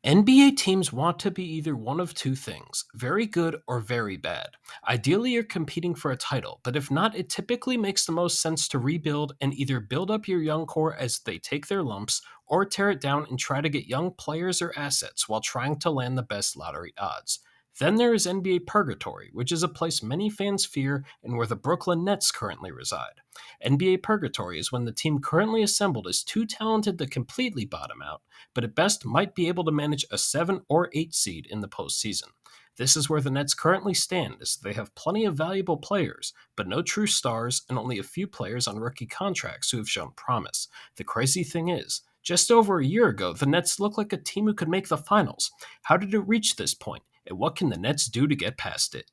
NBA teams want to be either one of two things, very good or very bad. Ideally, you're competing for a title, but if not, it typically makes the most sense to rebuild and either build up your young core as they take their lumps, or tear it down and try to get young players or assets while trying to land the best lottery odds. Then there is NBA Purgatory, which is a place many fans fear and where the Brooklyn Nets currently reside. NBA Purgatory is when the team currently assembled is too talented to completely bottom out, but at best might be able to manage a 7 or 8 seed in the postseason. This is where the Nets currently stand, as they have plenty of valuable players, but no true stars and only a few players on rookie contracts who have shown promise. The crazy thing is, just over a year ago, the Nets looked like a team who could make the finals. How did it reach this point, and what can the Nets do to get past it?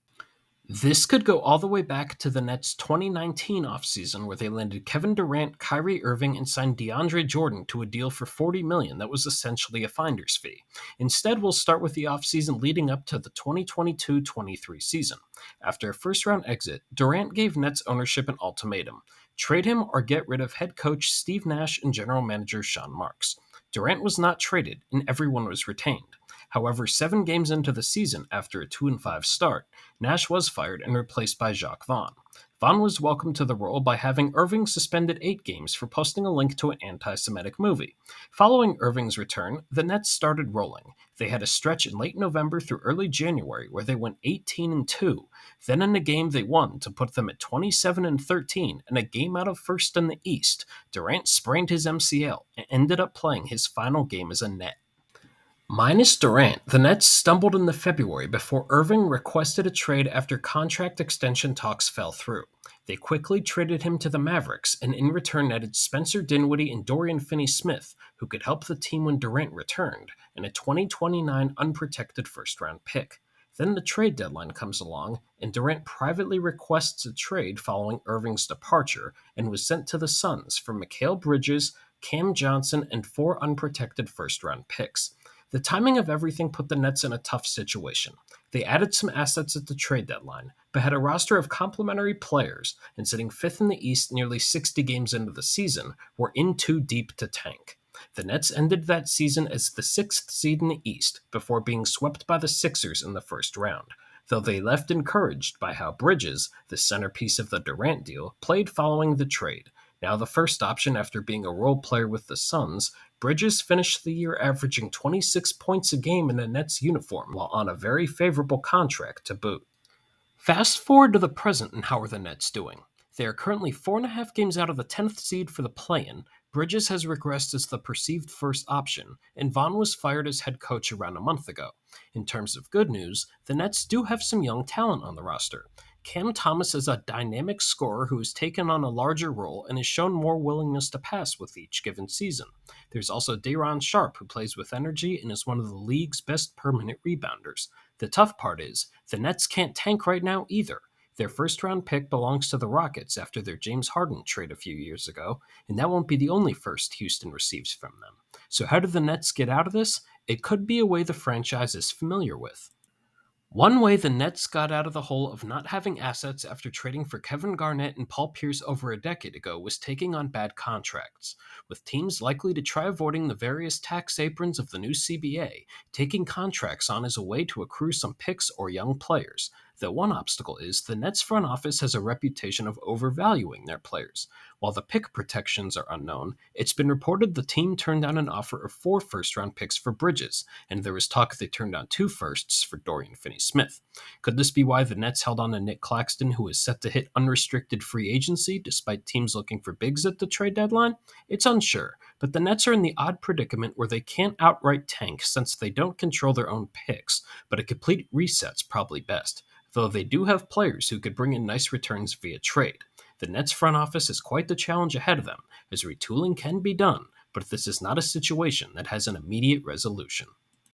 This could go all the way back to the Nets' 2019 offseason, where they landed Kevin Durant, Kyrie Irving, and signed DeAndre Jordan to a deal for $40 million that was essentially a finder's fee. Instead, we'll start with the offseason leading up to the 2022-23 season. After a first-round exit, Durant gave Nets ownership an ultimatum: trade him or get rid of head coach Steve Nash and general manager Sean Marks. Durant was not traded, and everyone was retained. However, 7 games into the season, after a 2-5 start, Nash was fired and replaced by Jacques Vaughn. Vaughn was welcomed to the role by having Irving suspended 8 games for posting a link to an anti-Semitic movie. Following Irving's return, the Nets started rolling. They had a stretch in late November through early January where they went 18-2. Then in a game they won to put them at 27-13 and a game out of first in the East, Durant sprained his MCL and ended up playing his final game as a Net. Minus Durant, the Nets stumbled in the February before Irving requested a trade after contract extension talks fell through. They quickly traded him to the Mavericks and in return netted Spencer Dinwiddie and Dorian Finney-Smith, who could help the team when Durant returned, and a 2029 unprotected first-round pick. Then the trade deadline comes along, and Durant privately requests a trade following Irving's departure and was sent to the Suns for Mikal Bridges, Cam Johnson, and 4 unprotected first-round picks. The timing of everything put the Nets in a tough situation. They added some assets at the trade deadline, but had a roster of complementary players, and sitting 5th in the East nearly 60 games into the season, were in too deep to tank. The Nets ended that season as the 6th seed in the East, before being swept by the Sixers in the first round, though they left encouraged by how Bridges, the centerpiece of the Durant deal, played following the trade. Now the first option after being a role player with the Suns, Bridges finished the year averaging 26 points a game in a Nets uniform while on a very favorable contract to boot. Fast forward to the present and how are the Nets doing? They are currently 4.5 games out of the 10th seed for the play-in. Bridges has regressed as the perceived first option, and Vaughn was fired as head coach around a month ago. In terms of good news, the Nets do have some young talent on the roster. Cam Thomas is a dynamic scorer who has taken on a larger role and has shown more willingness to pass with each given season. There's also Daron Sharp, who plays with energy and is one of the league's best permanent rebounders. The tough part is, the Nets can't tank right now either. Their first-round pick belongs to the Rockets after their James Harden trade a few years ago, and that won't be the only first Houston receives from them. So how do the Nets get out of this? It could be a way the franchise is familiar with. One way the Nets got out of the hole of not having assets after trading for Kevin Garnett and Paul Pierce over a decade ago was taking on bad contracts. With teams likely to try avoiding the various tax aprons of the new CBA, taking contracts on is a way to accrue some picks or young players. The one obstacle is the Nets front office has a reputation of overvaluing their players. While the pick protections are unknown, it's been reported the team turned down an offer of 4 first-round picks for Bridges, and there was talk they turned down 2 firsts for Dorian Finney-Smith. Could this be why the Nets held on to Nick Claxton, who is set to hit unrestricted free agency despite teams looking for bigs at the trade deadline? It's unsure, but the Nets are in the odd predicament where they can't outright tank since they don't control their own picks, but a complete reset's probably best, though they do have players who could bring in nice returns via trade. The Nets front office has quite the challenge ahead of them, as retooling can be done, but this is not a situation that has an immediate resolution.